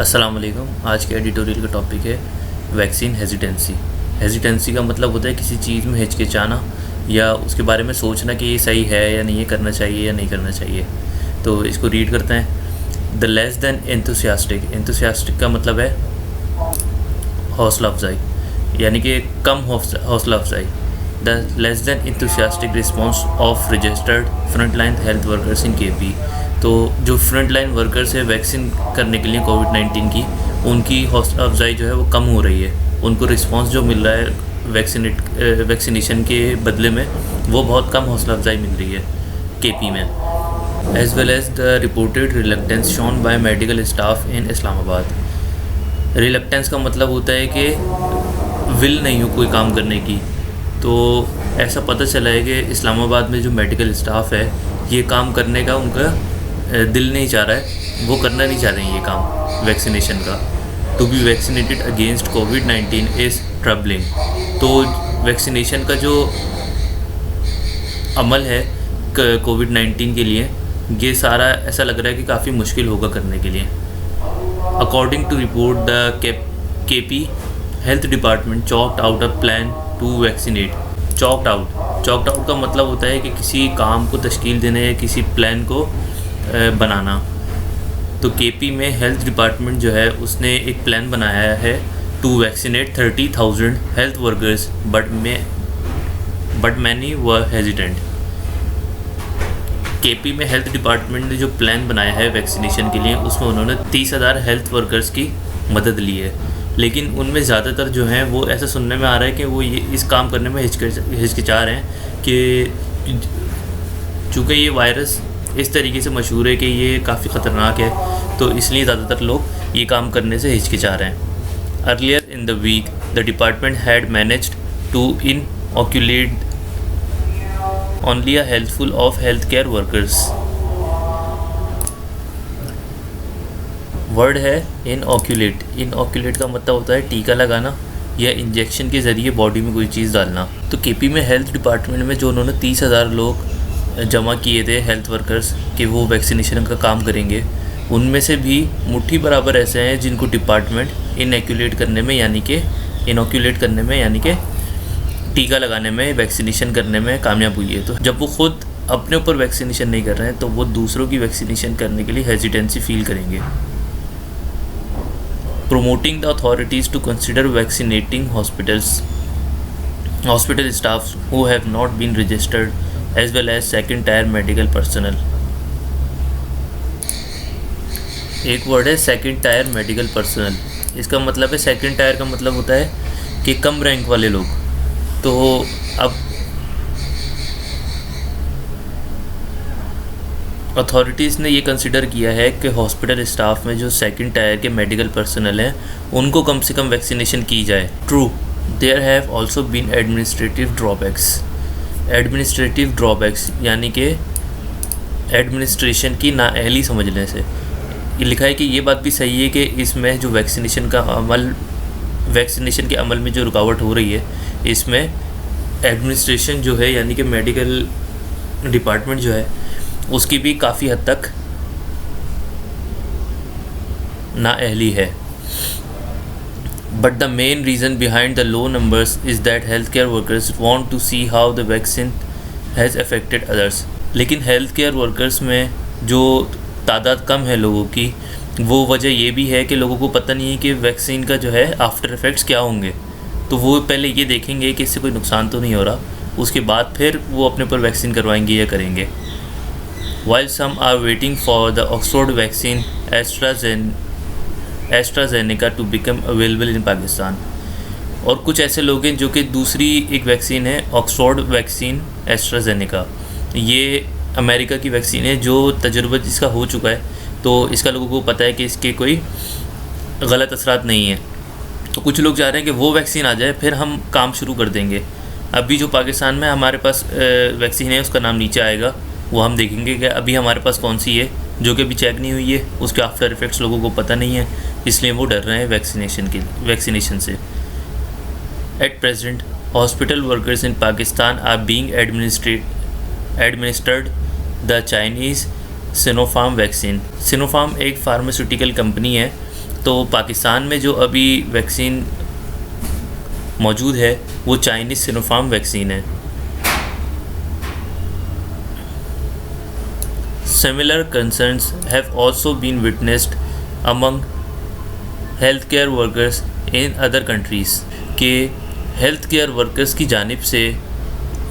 अस्सलाम वालेकुम। आज के एडिटोरियल का टॉपिक है वैक्सीन हेजिटेंसी। हेजिटेंसी का मतलब होता है किसी चीज़ में हिचकिचाना या उसके बारे में सोचना कि ये सही है या नहीं, ये करना चाहिए या नहीं करना चाहिए। तो इसको रीड करते हैं। The less than enthusiastic. Enthusiastic का मतलब है हौसला अफजाई, यानी कि कम हौसला अफजाई। The less than enthusiastic response of registered front line health workers in KP। तो जो फ्रंट लाइन वर्कर्स है वैक्सीन करने के लिए कोविड-19 की, उनकी हौसला अफजाई जो है वो कम हो रही है। उनको रिस्पांस जो मिल रहा है वैक्सीनेशन के बदले में, वो बहुत कम हौसला अफजाई मिल रही है KP में। As well as the reported reluctance shown by medical staff in Islamabad. Reluctance का मतलब होता है कि विल नहीं हो कोई काम करने की। तो ऐसा पता चला है कि इस्लामाबाद में जो मेडिकल स्टाफ है, ये काम करने का उनका दिल नहीं चाह रहा है, वो करना नहीं चाह रहे हैं ये काम वैक्सीनेशन का। टू बी वैक्सीनेटेड अगेंस्ट कोविड-19 इज़ ट्रबलिंग। तो वैक्सीनेशन का जो अमल है कोविड-19 के लिए, ये सारा ऐसा लग रहा है कि काफ़ी मुश्किल होगा करने के लिए। According to report the KP health department chalked out a plan to vaccinate. Chalked out का मतलब होता है कि किसी काम को तश्कील देने या किसी प्लान को बनाना। तो KP में हेल्थ डिपार्टमेंट जो है उसने एक प्लान बनाया है to vaccinate 30,000 health workers, but many were hesitant. KP में हेल्थ डिपार्टमेंट ने जो प्लान बनाया है वैक्सीनेशन के लिए, उसमें उन्होंने 30,000 हेल्थ वर्कर्स की मदद ली है, लेकिन उनमें ज़्यादातर जो हैं वो ऐसा सुनने में आ रहा है कि वो ये इस काम करने में हिचकिचा रहे हैं कि चूँकि ये वायरस इस तरीके से मशहूर है कि ये काफ़ी ख़तरनाक है, तो इसलिए ज़्यादातर लोग ये काम करने से हिचकिचा रहे हैं। Earlier in the week the department had managed to inoculate only a helpful of health care workers. Word है इनऑक्यूलेट। इनऑक्यूलेट का मतलब होता है टीका लगाना या इंजेक्शन के ज़रिए बॉडी में कोई चीज़ डालना। तो KP में हेल्थ डिपार्टमेंट में जो उन्होंने 30,000 लोग जमा किए थे हेल्थ वर्कर्स कि वो वैक्सीनेशन का काम करेंगे, उनमें से भी मुट्ठी बराबर ऐसे हैं जिनको डिपार्टमेंट इनऑक्यूलेट करने में यानी कि टीका लगाने में, वैक्सीनेशन करने में कामयाब हुई है। तो जब वो खुद अपने ऊपर वैक्सीनेशन नहीं कर रहे हैं, तो वो दूसरों की वैक्सीनेशन करने के लिए हेजिटेंसी फील करेंगे। Promoting the authorities to consider vaccinating hospital staffs who have not been registered, as well as second tier medical personnel. एक वर्ड है सेकंड टायर मेडिकल पर्सनल। इसका मतलब है, सेकंड टायर का मतलब होता है कि कम रैंक वाले लोग। तो अब अथॉरिटीज़ ने ये कंसिडर किया है कि हॉस्पिटल स्टाफ में जो सेकंड टायर के मेडिकल पर्सनल हैं, उनको कम से कम वैक्सीनेशन की जाए। True, there have also been administrative drawbacks यानी कि एडमिनिस्ट्रेशन की नाअहली समझने से। ये लिखा है कि ये बात भी सही है कि इसमें जो वैक्सीनेशन के अमल में जो रुकावट हो रही है, इसमें एडमिनिस्ट्रेशन जो है यानी कि मेडिकल डिपार्टमेंट जो है, उसकी भी काफ़ी हद तक नाअहली है। But the main reason behind the low numbers is that health care workers want to see how the vaccine has affected others. लेकिन हेल्थ केयर वर्कर्स में जो तादाद कम है लोगों की, वो वजह ये भी है कि लोगों को पता नहीं है कि वैक्सीन का जो है आफ्टर इफ़ेक्ट्स क्या होंगे। तो वो पहले ये देखेंगे कि इससे कोई नुकसान तो नहीं हो रहा, उसके बाद फिर वो अपने ऊपर वैक्सीन करवाएंगे या करेंगे। While some are waiting for the Oxford vaccine AstraZeneca to become available in Pakistan, और कुछ ऐसे लोग हैं जो कि दूसरी एक वैक्सीन है ऑक्सफोर्ड वैक्सीन एस्ट्राजेनेका, ये अमेरिका की वैक्सीन है जो तजुर्बा जिसका हो चुका है, तो इसका लोगों को पता है कि इसके कोई गलत असरात नहीं है। तो कुछ लोग चाह रहे हैं कि वो वैक्सीन आ जाए फिर हम काम शुरू कर देंगे। अभी जो पाकिस्तान में हमारे पास वैक्सीन है उसका नाम नीचे आएगा, वो हम देखेंगे कि अभी हमारे पास कौन सी है, जो कि अभी चेक नहीं हुई है, उसके आफ्टर इफ़ेक्ट्स लोगों को पता नहीं है, इसलिए वो डर रहे हैं वैक्सीनेशन से। At present hospital workers in Pakistan are being administered the Chinese Sinopharm vaccine. Sinopharm एक फार्मास्यूटिकल कंपनी है तो पाकिस्तान में जो अभी वैक्सीन मौजूद है वो चाइनीज़ सिनोफार्म वैक्सीन है। Similar concerns have also been witnessed among healthcare workers in other countries कि हेल्थ केयर वर्कर्स की जानिब से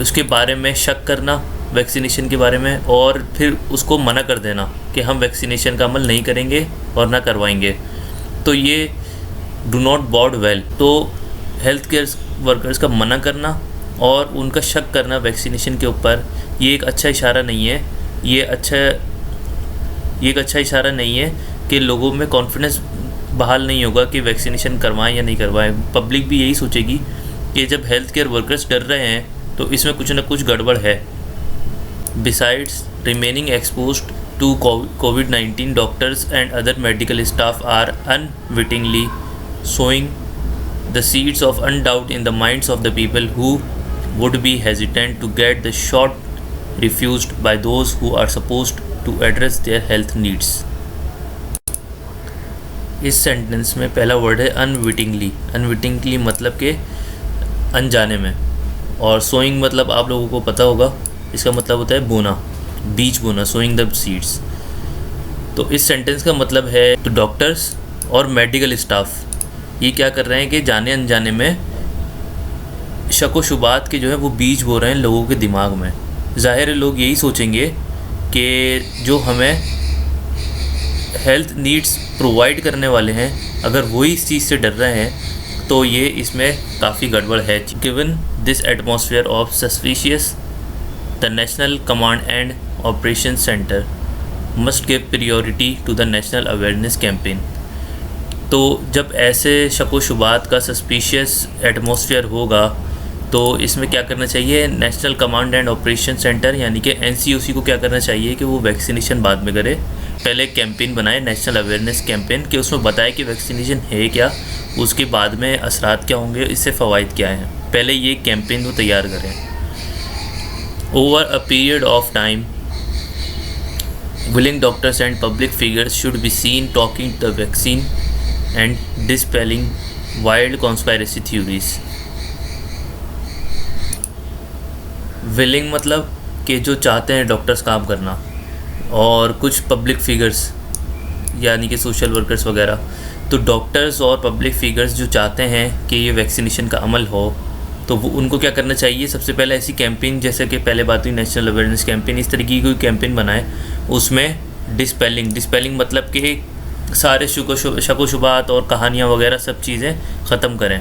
उसके बारे में शक करना वैक्सीनेशन के बारे में, और फिर उसको मना कर देना कि हम वैक्सीनेशन का अमल नहीं करेंगे और ना करवाएंगे। तो ये डू नॉट बॉड वेल। तो हेल्थ केयर वर्कर्स का मना करना और उनका शक करना वैक्सीनेशन के ऊपर, ये एक अच्छा इशारा नहीं है। ये एक अच्छा इशारा नहीं है कि लोगों में कॉन्फिडेंस बहाल नहीं होगा कि वैक्सीनेशन करवाएं या नहीं करवाएं। पब्लिक भी यही सोचेगी कि जब हेल्थ केयर वर्कर्स डर रहे हैं तो इसमें कुछ ना कुछ गड़बड़ है। Besides remaining exposed to COVID-19, doctors and other medical staff are unwittingly sowing the seeds of undoubt in the minds of the people who would be hesitant to get the shot refused by those who are supposed to address their health needs। इस sentence में पहला word है unwittingly. Unwittingly मतलब के अनजाने में, और sowing मतलब आप लोगों को पता होगा, इसका मतलब होता है बोना, बीज बोना, सोइंग द सीड्स। तो इस सेंटेंस का मतलब है तो डॉक्टर्स और मेडिकल स्टाफ ये क्या कर रहे हैं कि जाने अनजाने में शक व शुबात के जो है वो बीज बो रहे हैं लोगों के दिमाग में। ज़ाहिर है लोग यही सोचेंगे कि जो हमें हेल्थ नीड्स प्रोवाइड करने वाले हैं अगर वही इस चीज़ से डर रहे हैं तो ये इसमें काफ़ी गड़बड़ है। Given this atmosphere of suspicious the national command and operation centre must give priority to the national awareness campaign. तो जब ऐसे शक व शुबात का सस्पिशियस एटमॉस्फेयर होगा तो इसमें क्या करना चाहिए, national command and operation centre यानी कि NCOC को क्या करना चाहिए कि वो वैक्सीनेशन बाद में करे। पहले एक कैंपेन बनाए, नेशनल अवेयरनेस कैंपेन, कि उसमें बताए कि वैक्सीनेशन है क्या, उसके बाद में असरात क्या होंगे, इससे फ़वाइद क्या हैं। पहले ये कैंपेन वो तैयार करें। Over a period of time willing doctors and public figures should be seen talking the vaccine and dispelling wild conspiracy theories। Willing मतलब कि जो चाहते हैं डॉक्टर्स काम करना, और कुछ पब्लिक फिगर्स यानी कि सोशल वर्कर्स वगैरह। तो डॉक्टर्स और पब्लिक फिगर्स जो चाहते हैं कि ये वैक्सीनेशन का अमल हो तो वो उनको क्या करना चाहिए, सबसे पहले ऐसी कैंपेन जैसे कि पहले बात हुई नेशनल अवेयरनेस कैंपेन, इस तरीके की कोई कैंपेन बनाए उसमें डिस्पेलिंग मतलब कि सारे शक व शुबात और कहानियाँ वगैरह सब चीज़ें ख़त्म करें,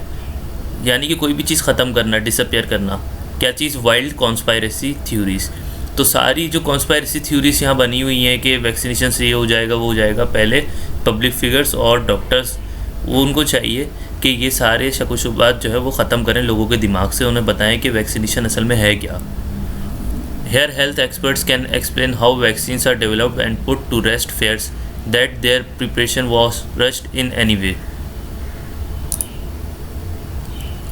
यानी कि कोई भी चीज़ ख़त्म करना, डिसअपियर करना। क्या चीज़, वाइल्ड कॉन्स्पायरेसी थ्योरीज़। तो सारी जो कॉन्स्पायरेसी थ्योरीज़ यहाँ बनी हुई हैं कि वैक्सीनेशन से ये हो जाएगा वो हो जाएगा, पहले पब्लिक फिगर्स और डॉक्टर्स वो उनको चाहिए कि ये सारे शक व शुबात जो है वो ख़त्म करें लोगों के दिमाग से, उन्हें बताएं कि वैक्सीनेशन असल में है क्या। Here health experts can explain how vaccines are developed and put to rest fears that their preparation was rushed in any way।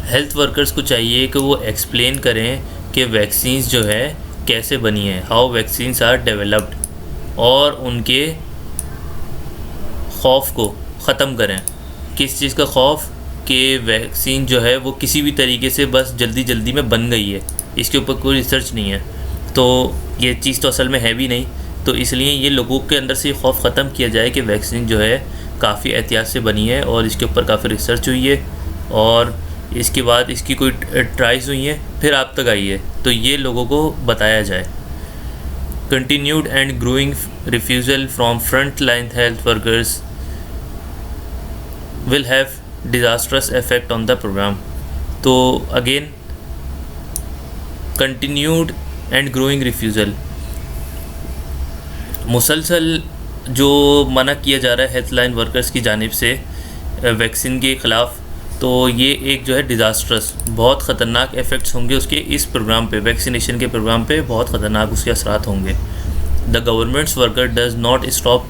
Health workers को चाहिए कि वो एक्सप्लेन करें कि वैक्सीन्स जो है कैसे बनी है, हाउ वैक्सीन्स आर डेवलप्ड, और उनके खौफ को ख़त्म करें। किस चीज़ का खौफ, कि वैक्सीन जो है वो किसी भी तरीके से बस जल्दी जल्दी में बन गई है, इसके ऊपर कोई रिसर्च नहीं है, तो ये चीज़ तो असल में है भी नहीं। तो इसलिए ये लोगों के अंदर से खौफ ख़त्म किया जाए कि वैक्सीन जो है काफ़ी एहतियात से बनी है और इसके ऊपर काफ़ी रिसर्च हुई है और इसके बाद इसकी कोई ट्राइज हुई है, फिर आप तक आई है, तो ये लोगों को बताया जाए। Continued and growing refusal from front line health workers will have disastrous effect on the programme. तो again continued and growing refusal, मुसलसल जो मना किया जा रहा है हेल्थ लाइन वर्कर्स की जानिब से वैक्सीन के ख़िलाफ़, तो ये एक जो है डिज़ास्ट्रस, बहुत ख़तरनाक इफ़ेक्ट्स होंगे उसके इस प्रोग्राम पे, वैक्सीनेशन के प्रोग्राम पे बहुत ख़तरनाक उसके असरात होंगे। The governments worker does not stop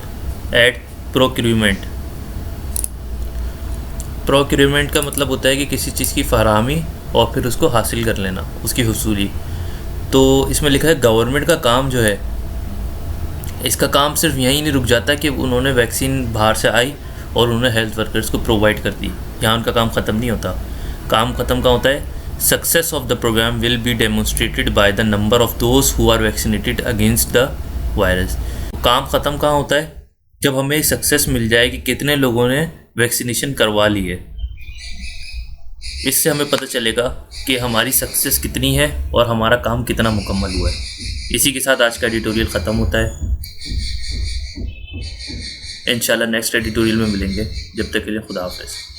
at procurement. Procurement का मतलब होता है कि किसी चीज़ की फराहमी और फिर उसको हासिल कर लेना, उसकी हुसूली। तो इसमें लिखा है गवर्नमेंट का काम जो है, इसका काम सिर्फ यहीं नहीं रुक जाता कि उन्होंने वैक्सीन बाहर से आई और उन्होंने हेल्थ वर्कर्स को प्रोवाइड कर दी। यहाँ उनका काम ख़त्म नहीं होता। काम ख़त्म कहाँ होता है? Success of the programme will be demonstrated by the number of those who are vaccinated against the virus. काम ख़त्म कहाँ होता है? जब हमें सक्सेस मिल जाए कि कितने लोगों ने वैक्सीनेशन करवा ली है। इससे हमें पता चलेगा कि हमारी सक्सेस कितनी है और हमारा काम कितना मुकम्मल हुआ है। इसी के साथ आज का एडिटोरियल ख़त्म होता है। इंशाल्लाह नेक्स्ट एडिटोरियल में मिलेंगे। जब तक के लिए खुदा हाफ़िज़।